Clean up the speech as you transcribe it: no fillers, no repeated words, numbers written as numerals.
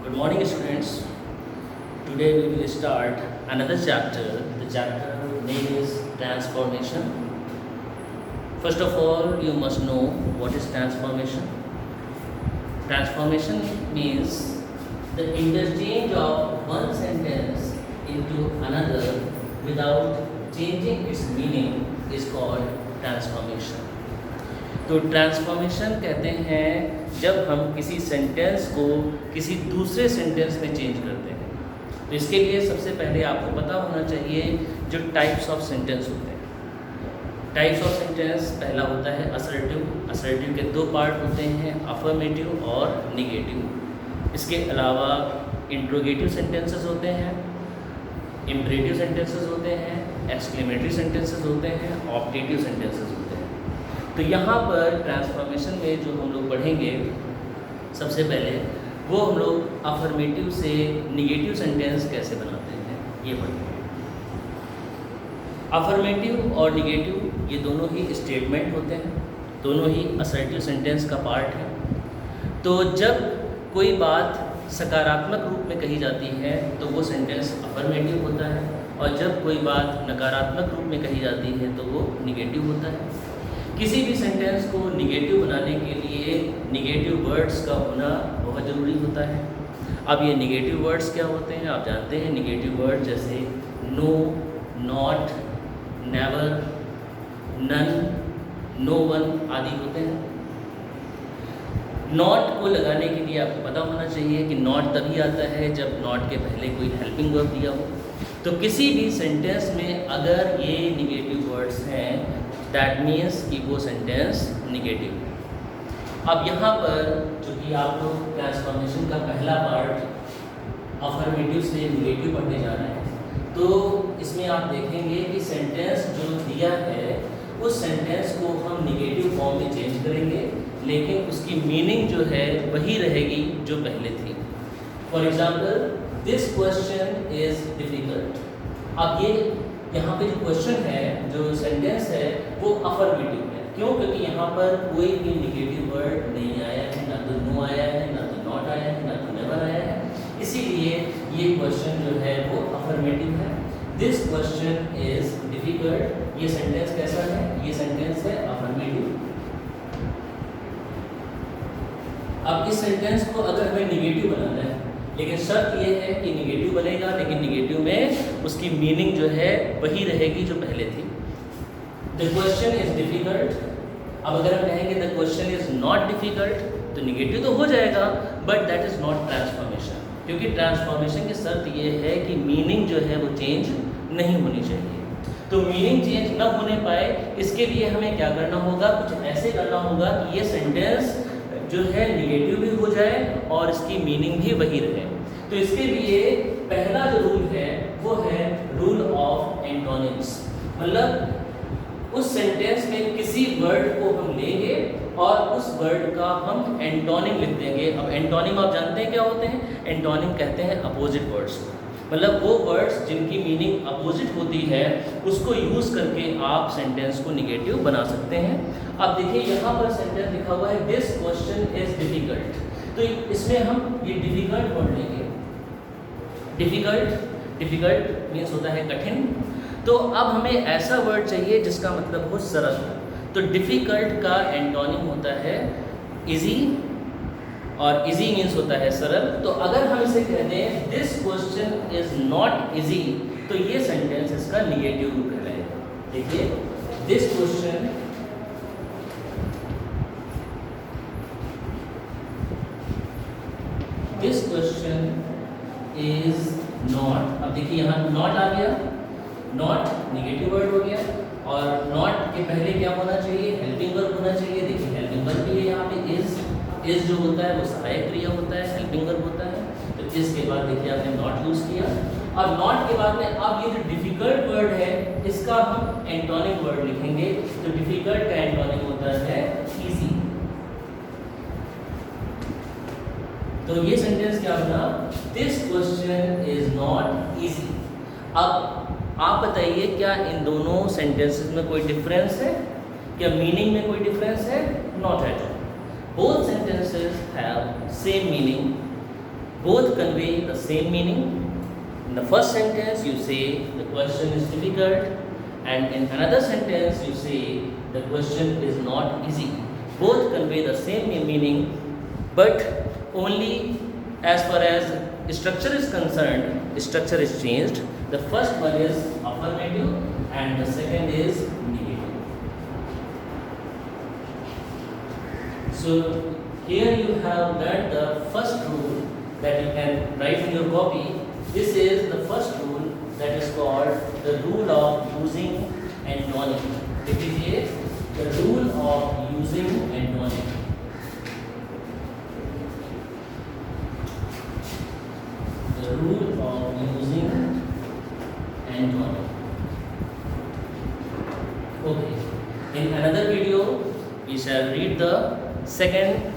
Good morning, students. Today we will start another chapter. The chapter name is transformation. First of all, you must know what is transformation. Transformation means the interchange of one sentence into another without changing its meaning is called transformation. तो transformation कहते हैं जब हम किसी sentence को किसी दूसरे sentence में चेंज करते हैं। तो इसके लिए सबसे पहले आपको पता होना चाहिए जो टाइप्स ऑफ सेंटेंस होते हैं। टाइप्स ऑफ सेंटेंस पहला होता है असर्टिव। असर्टिव के दो पार्ट होते हैं, अफर्मेटिव और निगेटिव। इसके अलावा इंट्रोगेटिव सेंटेंसेस होते हैं, इम्परेटिव सेंटेंसेस होते हैं, एक्सक्लेमेटरी सेंटेंसेस होते हैं, ऑप्टेटिव सेंटेंसेस होते हैं। तो यहाँ पर ट्रांसफॉर्मेशन में जो हम लोग पढ़ेंगे सबसे पहले वो हम लोग अफर्मेटिव से निगेटिव सेंटेंस कैसे बनाते हैं ये पढ़ेंगे। अफर्मेटिव और निगेटिव ये दोनों ही स्टेटमेंट होते हैं, दोनों ही असर्टिव सेंटेंस का पार्ट है। तो जब कोई बात सकारात्मक रूप में कही जाती है तो वो सेंटेंस अफर्मेटिव होता है, और जब कोई बात नकारात्मक रूप में कही जाती है तो वो निगेटिव होता है। किसी भी सेंटेंस को निगेटिव बनाने के लिए निगेटिव वर्ड्स का होना बहुत ज़रूरी होता है। अब ये निगेटिव वर्ड्स क्या होते हैं आप जानते हैं। निगेटिव वर्ड जैसे no, not, never, none, no one आदि होते हैं। नॉट को लगाने के लिए आपको पता होना चाहिए कि नॉट तभी आता है जब नॉट के पहले कोई हेल्पिंग वर्ब दिया हो। तो किसी भी सेंटेंस में अगर ये निगेटिव वर्ड्स हैं दैट मीन्स कि वो सेंटेंस निगेटिव है। अब यहाँ पर चूँकि आप लोग ट्रांसफॉर्मेशन का पहला पार्ट अफर्मेटिव से निगेटिव पढ़ने जा रहे हैं, तो इसमें आप देखेंगे कि सेंटेंस जो दिया है उस सेंटेंस को हम निगेटिव फॉर्म में चेंज करेंगे, लेकिन उसकी मीनिंग जो है वही रहेगी जो पहले थी। For example, this question is difficult. अब ये यहाँ पे जो क्वेश्चन है, जो सेंटेंस है, वो अफर्मेटिव है। क्यों? क्योंकि यहाँ पर कोई भी निगेटिव वर्ड नहीं आया है, ना तो नो आया है, ना तो नॉट आया है, ना तो नेवर आया है। इसीलिए ये क्वेश्चन जो है वो अफर्मेटिव है। दिस क्वेश्चन इज डिफिकल्ट, ये सेंटेंस कैसा है? ये सेंटेंस है अफर्मेटिव। अब इस सेंटेंस को अगर हमें निगेटिव बनाना है, लेकिन शर्त ये है कि निगेटिव बनेगा, लेकिन निगेटिव में उसकी मीनिंग जो है वही रहेगी जो पहले थी। The question is difficult. अब अगर हम कहेंगे the question is not difficult तो निगेटिव तो हो जाएगा, but that is not transformation, क्योंकि ट्रांसफॉर्मेशन की शर्त ये है कि मीनिंग जो है वो चेंज नहीं होनी चाहिए। तो मीनिंग चेंज ना होने पाए इसके लिए हमें क्या करना होगा? कुछ ऐसे करना होगा कि ये सेंटेंस जो है निगेटिव भी हो जाए और इसकी मीनिंग भी वही रहे। तो इसके लिए पहला जो रूल है वो है रूल ऑफ एंटोनिम्स। मतलब उस सेंटेंस में किसी वर्ड को हम लेंगे और उस वर्ड का हम एंटोनिम लिख देंगे। अब एंटोनिम आप जानते हैं क्या होते हैं? एंटोनिम कहते हैं अपोजिट वर्ड्स। मतलब वो वर्ड्स जिनकी मीनिंग अपोजिट होती है उसको यूज़ करके आप सेंटेंस को निगेटिव बना सकते हैं। अब देखिए यहाँ पर सेंटेंस लिखा हुआ है दिस क्वेश्चन इज डिफिकल्ट, तो इसमें हम ये डिफिकल्ट वर्ड लेंगे। डिफिकल्ट मीन्स होता है कठिन। तो अब हमें ऐसा वर्ड चाहिए जिसका मतलब हो सरल। तो डिफिकल्ट का एंटोनिम होता है इजी, और इजी मीन्स होता है सरल। तो अगर हम इसे कह दें this question is not easy, तो ये सेंटेंस इसका निगेटिव रूप कहलाएगा। देखिए, दिस क्वेश्चन इज नॉट। अब देखिए यहाँ नॉट आ गया, नॉट निगेटिव वर्ड हो गया, और नॉट के पहले क्या होना चाहिए? हेल्पिंग वर्ब होना चाहिए। देखिए हेल्पिंग वर्ब भी है यहाँ पे इज जो होता है वो सहायक क्रिया होता है, हेल्पिंग वर्ब होता है। तो इसके बाद देखिए आपने नॉट यूज़ किया। अब नॉट के बाद में अब ये जो डिफिकल्ट वर्ड है इसका हम एंटोनिम वर्ड लिखेंगे। तो डिफिकल्ट का एंटोनिम होता है इजी। तो ये सेंटेंस क्या बना? This question is not easy. अब आप बताइए क्या इन दोनों सेंटेंसेस में कोई डिफरेंस है? क्या मीनिंग में कोई डिफरेंस है? Not at all. Both sentences have same meaning. both convey the same meaning. In the first sentence you say the question is difficult, and in another sentence you say the question is not easy. Both convey the same meaning, but only as far as structure is concerned, structure is changed. The first one is affirmative and the second is negative. So here you have learned the first rule that you can write in your copy. This is the first rule that is called the rule of using and non-using. It is the rule of using and non-using. The rule of using and non-using. Okay. In another video, we shall read the second